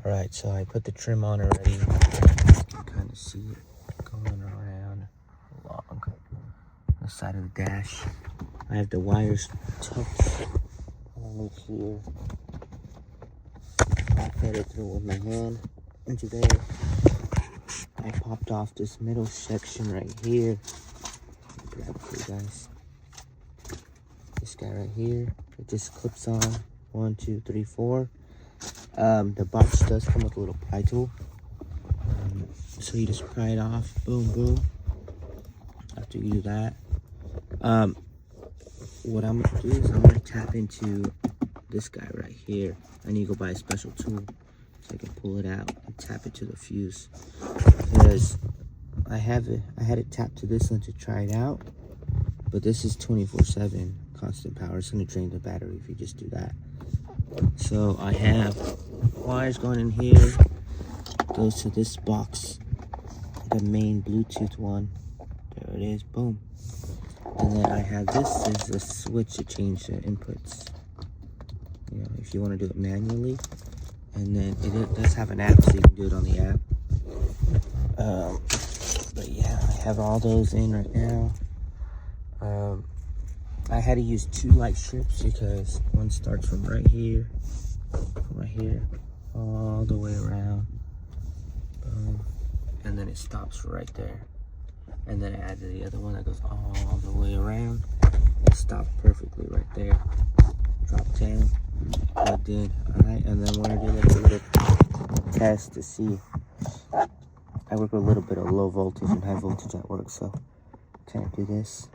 Alright, so I put the trim on already. You can kind of see it going around along the side of the dash. I have the wires tucked underneath here. I fed it through with my hand into there. I popped off this middle section right here. Grab it for you guys. This guy right here. It just clips on. 1, 2, 3, 4. The box does come with a little pry tool. So you just pry it off. Boom, boom. After you do that, what I'm gonna do is I'm gonna tap into this guy right here. I need to go buy a special tool so I can pull it out and tap it to the fuse. Because I had it tapped to this one to try it out, but this is 24/7 constant power. It's gonna drain the battery if you just do that. So I have wires going in here, goes to this box, the main Bluetooth one. There it is, boom. And then I have this as a switch to change the inputs. You know, if you want to do it manually. And then it does have an app, so you can do it on the app. But yeah, I have all those in right now. I had to use 2 light strips because one starts from right here, all the way around. Boom. And then it stops right there. And then I added the other one that goes all the way around. It stopped perfectly right there. Dropped down, plugged in. Alright, and then we're gonna do like a little test to see. I work with a little bit of low voltage and high voltage at work, so kind of do this.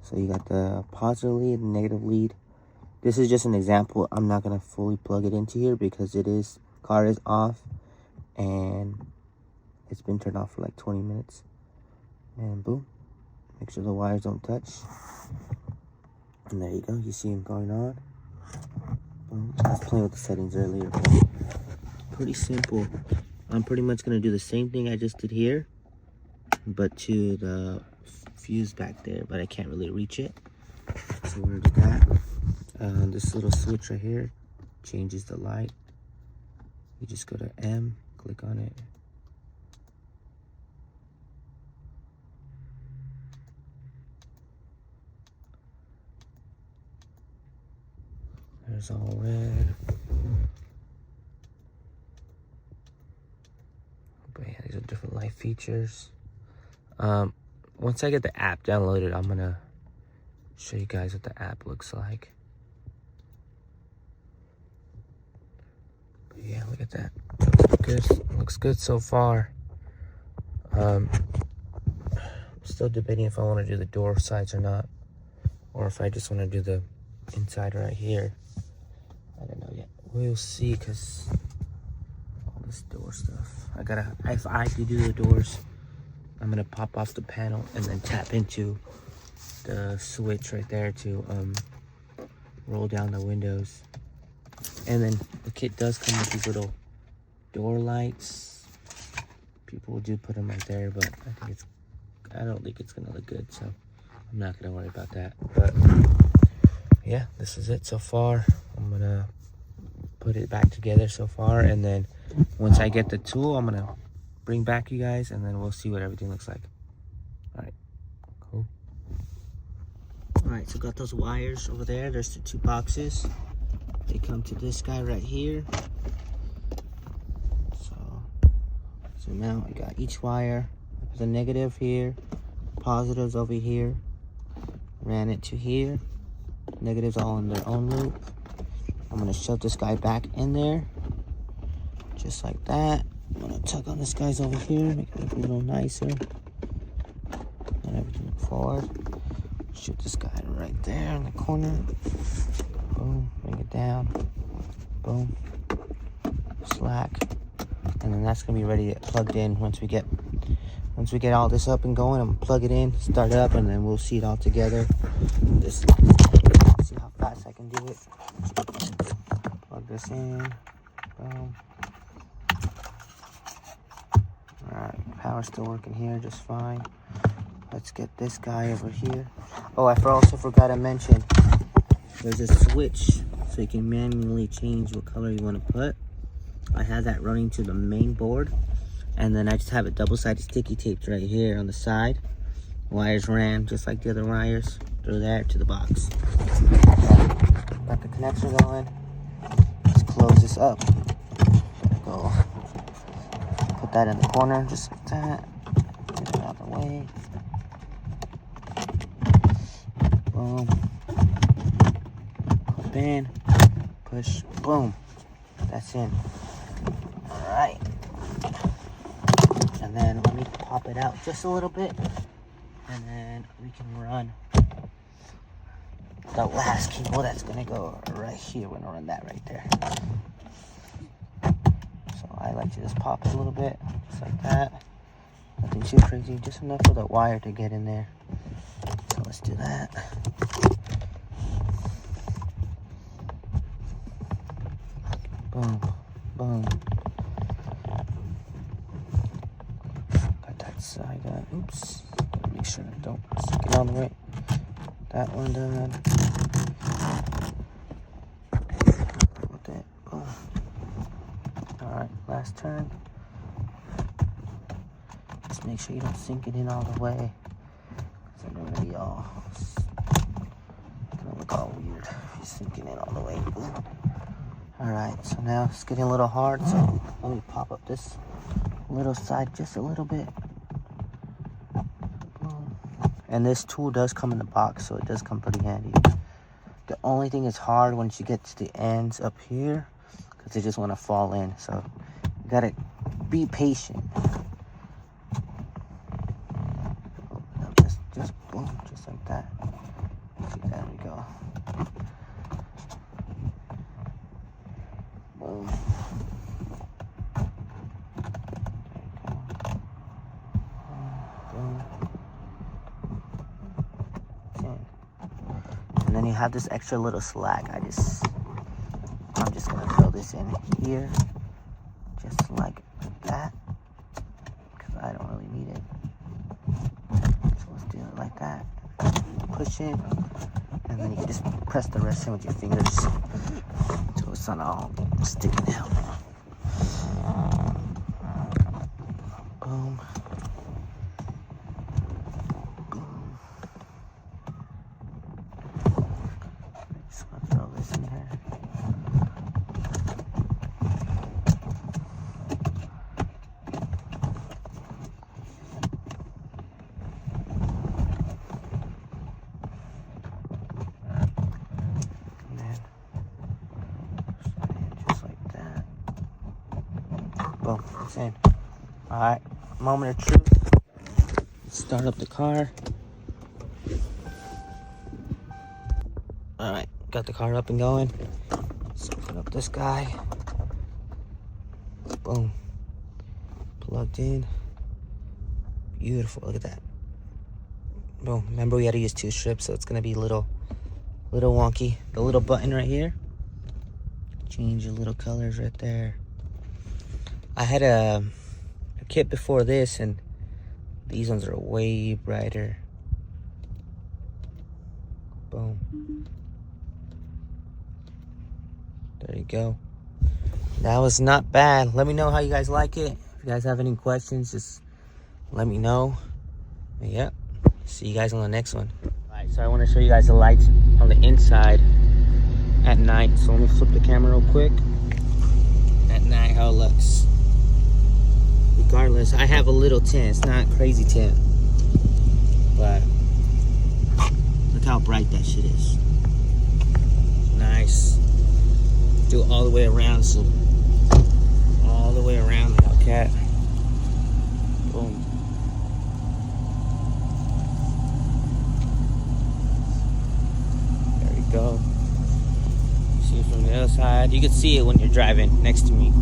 So you got the positive lead and negative lead. This is just an example. I'm not gonna fully plug it into here because car is off and it's been turned off for like 20 minutes. And boom, make sure the wires don't touch. And there you go, you see them going on. Boom. I was playing with the settings earlier. Pretty simple. I'm pretty much gonna do the same thing I just did here, but to the fuse back there, but I can't really reach it. So we're gonna do that. This little switch right here changes the light. You just go to M, click on it. There's all red. But yeah, these are different light features. Once I get the app downloaded, I'm gonna show you guys what the app looks like. But yeah, look at that. Looks good so far. I'm still debating if I want to do the door sides or not, or if I just want to do the inside right here. I don't know yet. We'll see, because all this door stuff. If I do the doors, I'm gonna pop off the panel and then tap into the switch right there to roll down the windows. And then the kit does come with these little door lights. People do put them right there, but I don't think it's gonna look good, so I'm not gonna worry about that. But yeah, this is it so far. I'm gonna put it back together so far, and then once I get the tool, I'm gonna bring back you guys, and then we'll see what everything looks like. All right, cool. All right, so got those wires over there. There's the 2 boxes. They come to this guy right here. So zoom out. I got each wire. There's a negative here, positives over here. Ran it to here. Negatives all in their own loop. I'm gonna shove this guy back in there, just like that. I'm gonna tug on this guy's over here, make it look a little nicer. And everything look forward. Shoot this guy right there in the corner. Boom, bring it down. Boom. Slack. And then that's gonna be ready to get plugged in once we get all this up and going. I'm gonna plug it in, start it up, and then we'll see it all together. See how fast I can do it. Plug this in. Boom. Alright, power's still working here just fine. Let's get this guy over here. Oh, I also forgot to mention, there's a switch so you can manually change what color you want to put. I have that running to the main board. And then I just have it double-sided sticky taped right here on the side. Wires ran just like the other wires through there to the box. Got the connector going. Let's close this up. Go. Put that in the corner, just like that. Get it out of the way. Boom. Clip in. Push. Boom. That's in. Alright. And then let me pop it out just a little bit. And then we can run the last cable that's gonna go right here. We're gonna run that right there. So I like to just pop it a little bit, just like that. Nothing too crazy, just enough for the wire to get in there. So let's do that. Boom, boom. Got that side done. Oops. Make sure I don't stick it on the way. That one done. With it. Boom. Alright, last turn. Just make sure you don't sink it in all the way. Because they're gonna be all gonna look all weird if you sink it in all the way. Alright, so now it's getting a little hard, so let me pop up this little side just a little bit. And this tool does come in the box, so it does come pretty handy. The only thing is hard once you get to the ends up here, because they just want to fall in. So you gotta be patient. Just boom, just like that. See, there we go. Boom. And then you have this extra little slack. I'm just gonna throw this in here, just like that, because I don't really need it. So let's do it like that. Push it, and then you can just press the rest in with your fingers, so it's not all sticking out. Boom. Boom, it's in. Alright, moment of truth. Start up the car. Alright, got the car up and going. Let's open up this guy. Boom. Plugged in. Beautiful, look at that. Boom, remember we had to use 2 strips, so it's gonna be a little wonky. The little button right here. Change the little colors right there. I had a kit before this, and these ones are way brighter. Boom. There you go. That was not bad. Let me know how you guys like it. If you guys have any questions, just let me know. Yep. See you guys on the next one. Alright, so I want to show you guys the lights on the inside at night. So let me flip the camera real quick. At night, how it looks. Regardless, I have a little tint. It's not crazy tint, but look how bright that shit is. Nice. Do it all the way around, so all the way around the Hellcat. Boom. There we go. See it from the other side. You can see it when you're driving next to me.